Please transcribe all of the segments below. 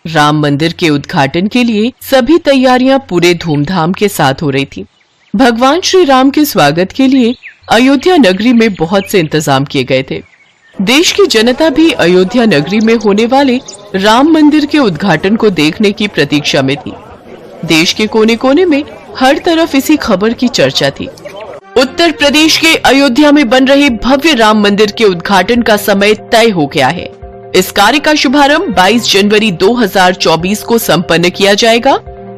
राम मंदिर के उद्घाटन के लिए सभी तैयारियां पूरे धूमधाम के साथ हो रही थी। भगवान श्री राम के स्वागत के लिए अयोध्या नगरी में बहुत से इंतजाम किए गए थे। देश की जनता भी अयोध्या नगरी में होने वाले राम मंदिर के उद्घाटन को देखने की प्रतीक्षा में थी। देश के कोने कोने में हर तरफ इसी खबर की चर्चा थी। उत्तर प्रदेश के अयोध्या में बन रहे भव्य राम मंदिर के उद्घाटन का समय तय हो गया है। इस कार्य का शुभारंभ 22 जनवरी 2024 को संपन्न किया जाएगा।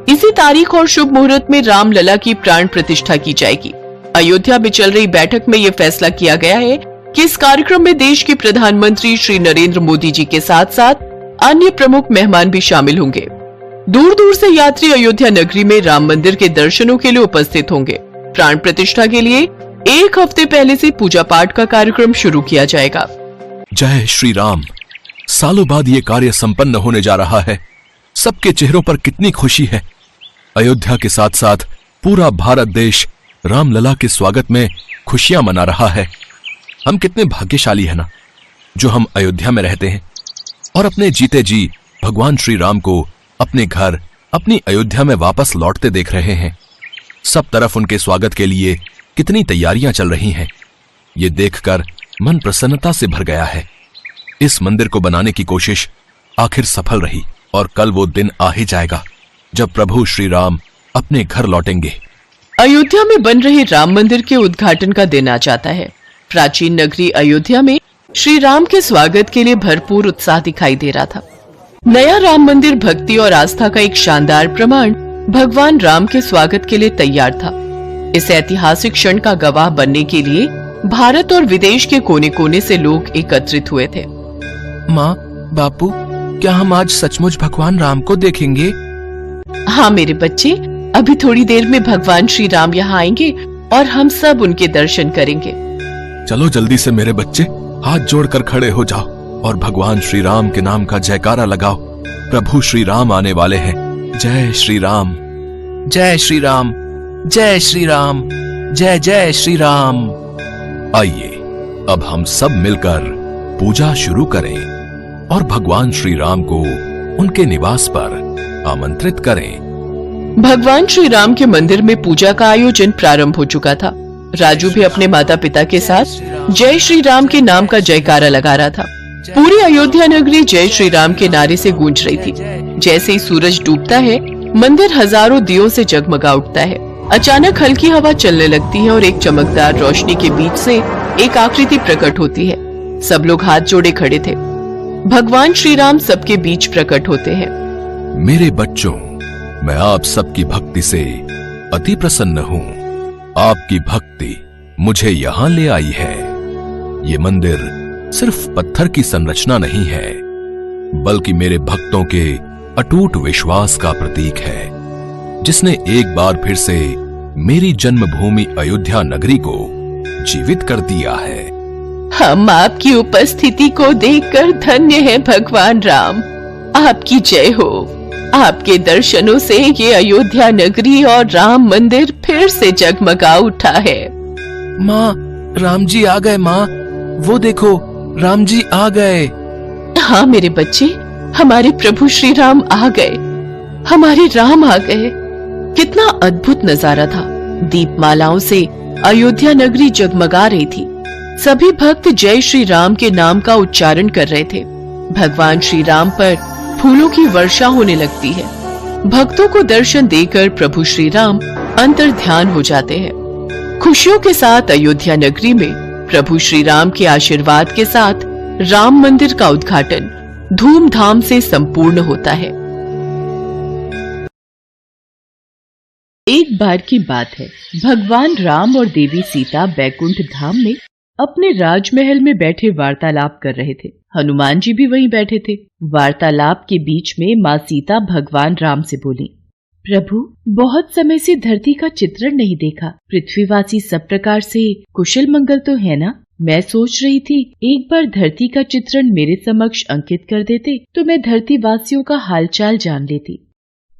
इसी तारीख और शुभ मुहूर्त में रामलला की प्राण प्रतिष्ठा की जाएगी। अयोध्या में चल रही बैठक में यह फैसला किया गया है कि इस कार्यक्रम में देश के प्रधानमंत्री श्री नरेंद्र मोदी जी के साथ साथ अन्य प्रमुख मेहमान भी शामिल होंगे। दूर दूर से यात्री अयोध्या नगरी में राम मंदिर के दर्शनों के लिए उपस्थित होंगे। प्राण प्रतिष्ठा के लिए एक हफ्ते पहले से पूजा पाठ का कार्यक्रम शुरू किया जाएगा। जय श्री राम। सालों बाद ये कार्य संपन्न होने जा रहा है। सबके चेहरों पर कितनी खुशी है। अयोध्या के साथ साथ पूरा भारत देश रामलला के स्वागत में खुशियां मना रहा है। हम कितने भाग्यशाली हैं ना, जो हम अयोध्या में रहते हैं और अपने जीते जी भगवान श्री राम को अपने घर, अपनी अयोध्या में वापस लौटते देख रहे हैं। सब तरफ उनके स्वागत के लिए कितनी तैयारियां चल रही हैं। ये देखकर मन प्रसन्नता से भर गया है। इस मंदिर को बनाने की कोशिश आखिर सफल रही और कल वो दिन आ ही जाएगा जब प्रभु श्री राम अपने घर लौटेंगे। अयोध्या में बन रहे राम मंदिर के उद्घाटन का दिन आ जाता है। प्राचीन नगरी अयोध्या में श्री राम के स्वागत के लिए भरपूर उत्साह दिखाई दे रहा था। नया राम मंदिर भक्ति और आस्था का एक शानदार प्रमाण भगवान राम के स्वागत के लिए तैयार था। इस ऐतिहासिक क्षण का गवाह बनने के लिए भारत और विदेश के कोने कोने से लोग एकत्रित हुए थे। माँ, बापू, क्या हम आज सचमुच भगवान राम को देखेंगे? हाँ मेरे बच्चे, अभी थोड़ी देर में भगवान श्री राम यहाँ आएंगे और हम सब उनके दर्शन करेंगे। चलो जल्दी से मेरे बच्चे, हाथ जोड़कर खड़े हो जाओ और भगवान श्री राम के नाम का जयकारा लगाओ। प्रभु श्री राम आने वाले हैं। जय श्री राम, जय श्री राम, जय श्री राम, जय जय श्री राम। आइए अब हम सब मिलकर पूजा शुरू करें और भगवान श्री राम को उनके निवास पर आमंत्रित करें। भगवान श्री राम के मंदिर में पूजा का आयोजन प्रारंभ हो चुका था। राजू भी अपने माता पिता के साथ जय श्री राम के नाम का जयकारा लगा रहा था। पूरी अयोध्या नगरी जय श्री राम के नारे से गूंज रही थी। जैसे ही सूरज डूबता है, मंदिर हजारों दियों से जगमगा उठता है। अचानक हल्की हवा चलने लगती है और एक चमकदार रोशनी के बीच से एक आकृति प्रकट होती है। सब लोग हाथ जोड़े खड़े थे। भगवान श्री राम सबके बीच प्रकट होते हैं। मेरे बच्चों, मैं आप सबकी भक्ति से अति प्रसन्न हूँ। आपकी भक्ति मुझे यहाँ ले आई है। ये मंदिर सिर्फ पत्थर की संरचना नहीं है, बल्कि मेरे भक्तों के अटूट विश्वास का प्रतीक है, जिसने एक बार फिर से मेरी जन्मभूमि अयोध्या नगरी को जीवित कर दिया है। हम आपकी उपस्थिति को देखकर धन्य हैं भगवान राम। आपकी जय हो। आपके दर्शनों से ये अयोध्या नगरी और राम मंदिर फिर से जगमगा उठा है। माँ, राम जी आ गए। माँ, वो देखो, राम जी आ गए। हाँ मेरे बच्चे, हमारे प्रभु श्री राम आ गए। हमारे राम आ गए। कितना अद्भुत नजारा था। दीपमालाओं से अयोध्या नगरी जगमगा रही थी। सभी भक्त जय श्री राम के नाम का उच्चारण कर रहे थे। भगवान श्री राम पर फूलों की वर्षा होने लगती है। भक्तों को दर्शन देकर प्रभु श्री राम अंतर ध्यान हो जाते हैं। खुशियों के साथ अयोध्या नगरी में प्रभु श्री राम के आशीर्वाद के साथ राम मंदिर का उद्घाटन धूमधाम से संपूर्ण होता है। एक बार की बात है, भगवान राम और देवी सीता बैकुंठ धाम में अपने राजमहल में बैठे वार्तालाप कर रहे थे। हनुमान जी भी वहीं बैठे थे। वार्तालाप के बीच में माँ सीता भगवान राम से बोली, प्रभु, बहुत समय से धरती का चित्रण नहीं देखा। पृथ्वीवासी सब प्रकार से कुशल मंगल तो है ना? मैं सोच रही थी एक बार धरती का चित्रण मेरे समक्ष अंकित कर देते तो मैं धरती वासियों का हालचाल जान लेती।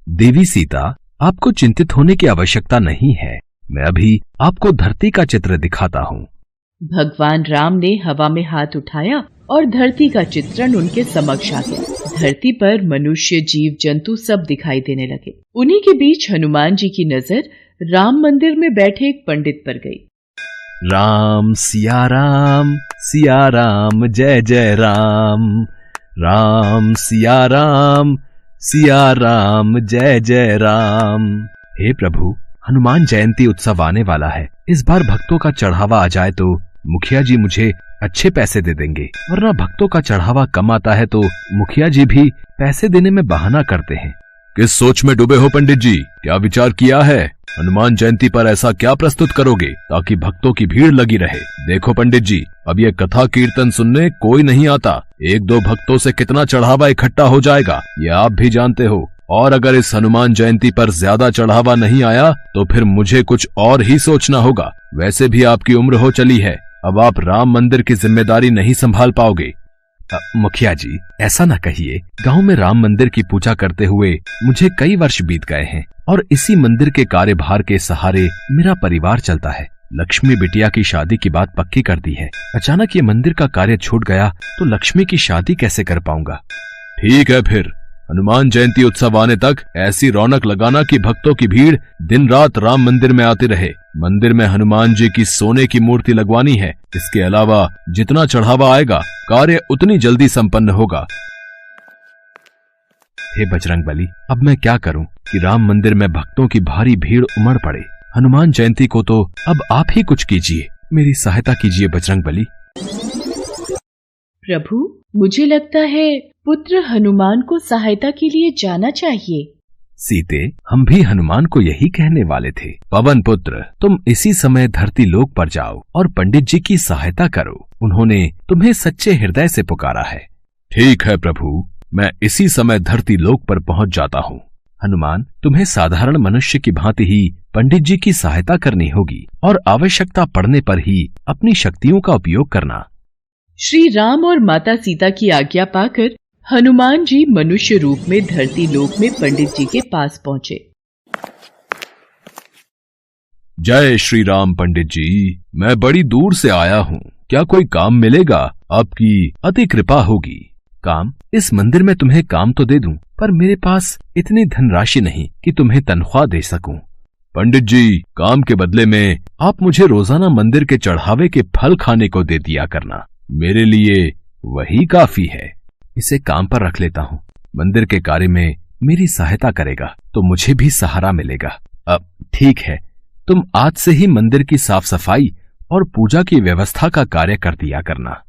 देवी सीता, आपको चिंतित होने की आवश्यकता नहीं है। मैं अभी आपको धरती का चित्र दिखाता हूँ। भगवान राम ने हवा में हाथ उठाया और धरती का चित्रण उनके समक्ष आ गया। धरती पर मनुष्य, जीव जंतु सब दिखाई देने लगे। उन्हीं के बीच हनुमान जी की नजर राम मंदिर में बैठे एक पंडित पर गई। राम सिया राम जय जय राम। राम सिया राम जय जय राम। हे प्रभु, हनुमान जयंती उत्सव आने वाला है। इस बार भक्तों का चढ़ावा आ जाए तो मुखिया जी मुझे अच्छे पैसे दे देंगे, वरना भक्तों का चढ़ावा कम आता है तो मुखिया जी भी पैसे देने में बहाना करते हैं। किस सोच में डूबे हो पंडित जी? क्या विचार किया है? हनुमान जयंती पर ऐसा क्या प्रस्तुत करोगे ताकि भक्तों की भीड़ लगी रहे? देखो पंडित जी, अब ये कथा कीर्तन सुनने कोई नहीं आता। एक दो भक्तों से कितना चढ़ावा इकट्ठा हो जाएगा ये आप भी जानते हो। और अगर इस हनुमान जयंती पर ज्यादा चढ़ावा नहीं आया तो फिर मुझे कुछ और ही सोचना होगा। वैसे भी आपकी उम्र हो चली है, अब आप राम मंदिर की जिम्मेदारी नहीं संभाल पाओगे। मुखिया जी, ऐसा न कहिए। गांव में राम मंदिर की पूजा करते हुए मुझे कई वर्ष बीत गए हैं और इसी मंदिर के कार्यभार के सहारे मेरा परिवार चलता है। लक्ष्मी बिटिया की शादी की बात पक्की कर दी है। अचानक ये मंदिर का कार्य छूट गया तो लक्ष्मी की शादी कैसे कर पाऊंगा? ठीक है, फिर हनुमान जयंती उत्सव आने तक ऐसी रौनक लगाना कि भक्तों की भीड़ दिन रात राम मंदिर में आती रहे। मंदिर में हनुमान जी की सोने की मूर्ति लगवानी है। इसके अलावा जितना चढ़ावा आएगा कार्य उतनी जल्दी संपन्न होगा। हे बजरंगबली, अब मैं क्या करूं कि राम मंदिर में भक्तों की भारी भीड़ उमड़ पड़े। हनुमान जयंती को तो अब आप ही कुछ कीजिए, मेरी सहायता कीजिए बजरंगबली। प्रभु, मुझे लगता है पुत्र हनुमान को सहायता के लिए जाना चाहिए। सीते, हम भी हनुमान को यही कहने वाले थे। पवन पुत्र, तुम इसी समय धरती लोक पर जाओ और पंडित जी की सहायता करो। उन्होंने तुम्हें सच्चे हृदय से पुकारा है। ठीक है प्रभु, मैं इसी समय धरती लोक पर पहुंच जाता हूँ। हनुमान, तुम्हें साधारण मनुष्य की भांति ही पंडित जी की सहायता करनी होगी और आवश्यकता पड़ने पर ही अपनी शक्तियों का उपयोग करना। श्री राम और माता सीता की आज्ञा पाकर हनुमान जी मनुष्य रूप में धरती लोक में पंडित जी के पास पहुंचे। जय श्री राम पंडित जी, मैं बड़ी दूर से आया हूँ। क्या कोई काम मिलेगा? आपकी अति कृपा होगी। काम? इस मंदिर में तुम्हें काम तो दे दूं, पर मेरे पास इतनी धनराशि नहीं कि तुम्हें तनख्वाह दे सकूं। पंडित जी, काम के बदले में आप मुझे रोजाना मंदिर के चढ़ावे के फल खाने को दे दिया करना। मेरे लिए वही काफी है। इसे काम पर रख लेता हूँ। मंदिर के कार्य में मेरी सहायता करेगा तो मुझे भी सहारा मिलेगा। अब ठीक है, तुम आज से ही मंदिर की साफ सफाई और पूजा की व्यवस्था का कार्य कर दिया करना।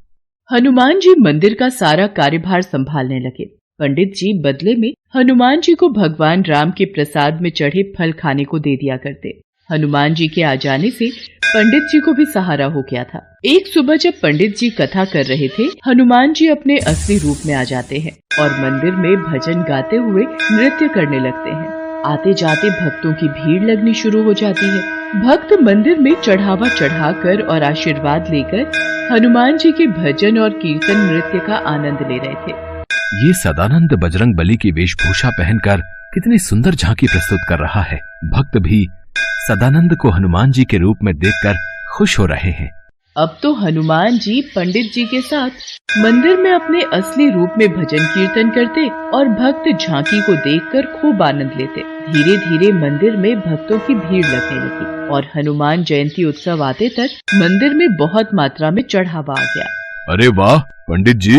हनुमान जी मंदिर का सारा कार्यभार संभालने लगे। पंडित जी बदले में हनुमान जी को भगवान राम के प्रसाद में चढ़े फल खाने को दे दिया करते। हनुमान जी के आ जाने से पंडित जी को भी सहारा हो गया था। एक सुबह जब पंडित जी कथा कर रहे थे, हनुमान जी अपने असली रूप में आ जाते हैं और मंदिर में भजन गाते हुए नृत्य करने लगते हैं। आते जाते भक्तों की भीड़ लगनी शुरू हो जाती है। भक्त मंदिर में चढ़ावा चढ़ाकर और आशीर्वाद लेकर हनुमान जी के भजन और कीर्तन नृत्य का आनंद ले रहे थे। ये सदानंद बजरंगबली की वेशभूषा पहनकर कितनी सुंदर झांकी प्रस्तुत कर रहा है। भक्त भी सदानंद को हनुमान जी के रूप में देखकर खुश हो रहे हैं। अब तो हनुमान जी पंडित जी के साथ मंदिर में अपने असली रूप में भजन कीर्तन करते और भक्त झांकी को देखकर खूब आनंद लेते। धीरे धीरे मंदिर में भक्तों की भीड़ लगने लगी और हनुमान जयंती उत्सव आते तक मंदिर में बहुत मात्रा में चढ़ावा आ गया। अरे वाह पंडित जी,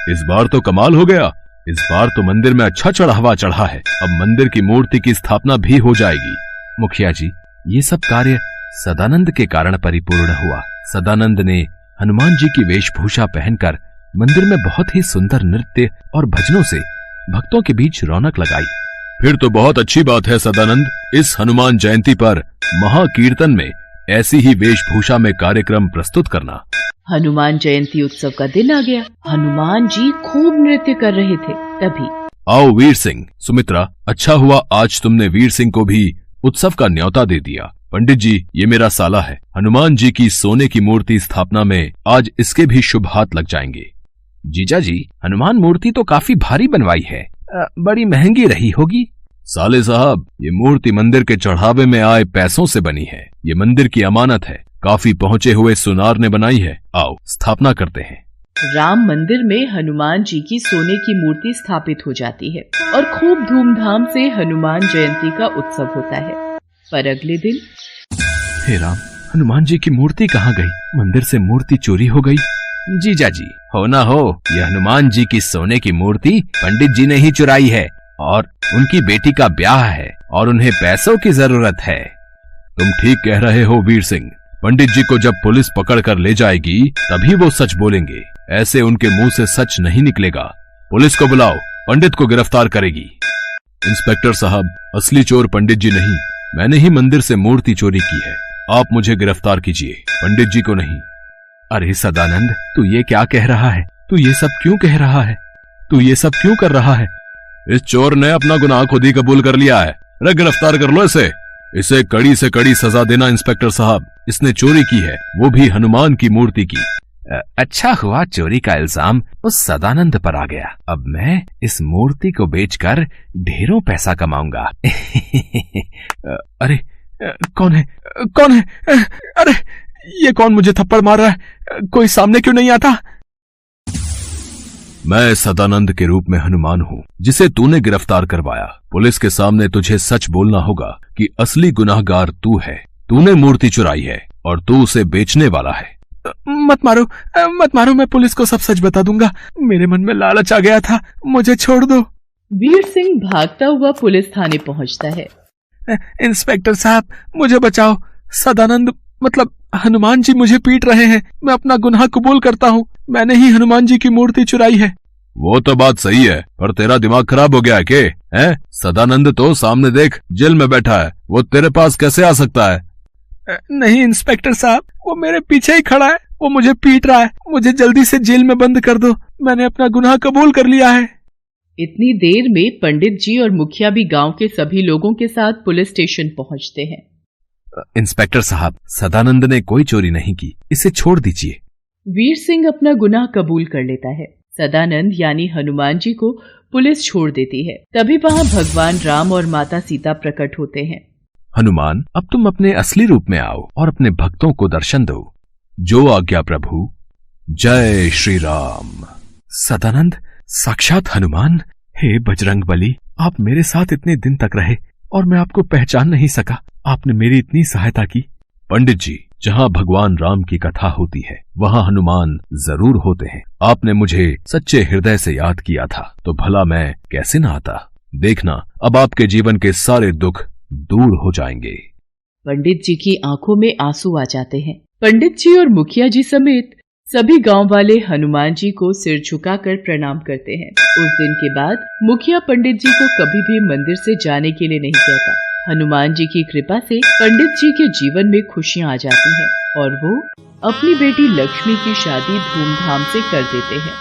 इस बार तो कमाल हो गया। इस बार तो मंदिर में अच्छा चढ़ावा चढ़ा है। अब मंदिर की मूर्ति की स्थापना भी हो जाएगी। मुखिया जी, ये सब कार्य सदानंद के कारण परिपूर्ण हुआ। सदानंद ने हनुमान जी की वेशभूषा पहनकर मंदिर में बहुत ही सुंदर नृत्य और भजनों से भक्तों के बीच रौनक लगाई। फिर तो बहुत अच्छी बात है सदानंद। इस हनुमान जयंती पर महाकीर्तन में ऐसी ही वेशभूषा में कार्यक्रम प्रस्तुत करना। हनुमान जयंती उत्सव का दिन आ गया। हनुमान जी खूब नृत्य कर रहे थे। तभी आओ वीर सिंह, सुमित्रा, अच्छा हुआ आज तुमने वीर सिंह को भी उत्सव का न्योता दे दिया। पंडित जी, ये मेरा साला है। हनुमान जी की सोने की मूर्ति स्थापना में आज इसके भी शुभ हाथ लग जाएंगे। जीजा जी, हनुमान मूर्ति तो काफी भारी बनवाई है, बड़ी महंगी रही होगी। साले साहब, ये मूर्ति मंदिर के चढ़ावे में आए पैसों से बनी है। ये मंदिर की अमानत है। काफी पहुंचे हुए सुनार ने बनाई है। आओ स्थापना करते हैं। राम मंदिर में हनुमान जी की सोने की मूर्ति स्थापित हो जाती है और खूब धूमधाम से हनुमान जयंती का उत्सव होता है। पर अगले दिन, हे राम, हनुमान जी की मूर्ति कहाँ गई? मंदिर से मूर्ति चोरी हो गई। जीजा जी, हो ना हो, यह हनुमान जी की सोने की मूर्ति पंडित जी ने ही चुराई है और उनकी बेटी का ब्याह है और उन्हें पैसों की जरूरत है। तुम ठीक कह रहे हो वीर सिंह। पंडित जी को जब पुलिस पकड़ कर ले जाएगी तभी वो सच बोलेंगे। ऐसे उनके मुंह से सच नहीं निकलेगा। पुलिस को बुलाओ, पंडित को गिरफ्तार करेगी। इंस्पेक्टर साहब, असली चोर पंडित जी नहीं, मैंने ही मंदिर से मूर्ति चोरी की है। आप मुझे गिरफ्तार कीजिए, पंडित जी को नहीं। अरे सदानंद, तू ये क्या कह रहा है? तू ये सब क्यों कह रहा है? तू ये सब क्यों कर रहा है? इस चोर ने अपना गुनाह खुद ही कबूल कर लिया है। अरे गिरफ्तार कर लो इसे। इसे कड़ी से कड़ी सजा देना इंस्पेक्टर साहब। इसने चोरी की है, वो भी हनुमान की मूर्ति की। अच्छा हुआ चोरी का इल्जाम उस सदानंद पर आ गया। अब मैं इस मूर्ति को बेचकर ढेरों पैसा कमाऊंगा। अरे कौन है? कौन है? अरे ये कौन मुझे थप्पड़ मार रहा है? कोई सामने क्यों नहीं आता? मैं सदानंद के रूप में हनुमान हूँ जिसे तूने गिरफ्तार करवाया। पुलिस के सामने तुझे सच बोलना होगा कि असली गुनाहगार तू है। तूने मूर्ति चुराई है और तू उसे बेचने वाला है। मत मारो, मत मारो, मैं पुलिस को सब सच बता दूंगा। मेरे मन में लालच आ गया था, मुझे छोड़ दो। वीर सिंह भागता हुआ पुलिस थाने पहुंचता है। इंस्पेक्टर साहब, मुझे बचाओ। सदानंद मतलब हनुमान जी मुझे पीट रहे हैं। मैं अपना गुनाह कबूल करता हूँ। मैंने ही हनुमान जी की मूर्ति चुराई है। वो तो बात सही है, पर तेरा दिमाग खराब हो गया है के? हैं? सदानंद तो सामने देख, जेल में बैठा है। वो तेरे पास कैसे आ सकता है? नहीं इंस्पेक्टर साहब, वो मेरे पीछे ही खड़ा है। वो मुझे पीट रहा है। मुझे जल्दी से जेल में बंद कर दो। मैंने अपना गुनाह कबूल कर लिया है। इतनी देर में पंडित जी और मुखिया भी गांव के सभी लोगों के साथ पुलिस स्टेशन पहुंचते हैं। इंस्पेक्टर साहब, सदानंद ने कोई चोरी नहीं की, इसे छोड़ दीजिए। वीर सिंह अपना गुनाह कबूल कर लेता है। सदानंद यानी हनुमान जी को पुलिस छोड़ देती है। तभी वहाँ भगवान राम और माता सीता प्रकट होते हैं। हनुमान, अब तुम अपने असली रूप में आओ और अपने भक्तों को दर्शन दो। जो आज्ञा प्रभु। जय श्री राम। सदानंद, साक्षात हनुमान। हे बजरंगबली, आप मेरे साथ इतने दिन तक रहे और मैं आपको पहचान नहीं सका। आपने मेरी इतनी सहायता की। पंडित जी, जहाँ भगवान राम की कथा होती है वहाँ हनुमान जरूर होते हैं। आपने मुझे सच्चे हृदय से याद किया था तो भला मैं कैसे न आता। देखना, अब आपके जीवन के सारे दुख दूर हो जाएंगे। पंडित जी की आंखों में आंसू आ जाते हैं। पंडित जी और मुखिया जी समेत सभी गांव वाले हनुमान जी को सिर झुकाकर प्रणाम करते हैं। उस दिन के बाद मुखिया पंडित जी को कभी भी मंदिर से जाने के लिए नहीं कहता। हनुमान जी की कृपा से पंडित जी के जीवन में खुशियां आ जाती हैं और वो अपनी बेटी लक्ष्मी की शादी धूमधाम से कर देते हैं।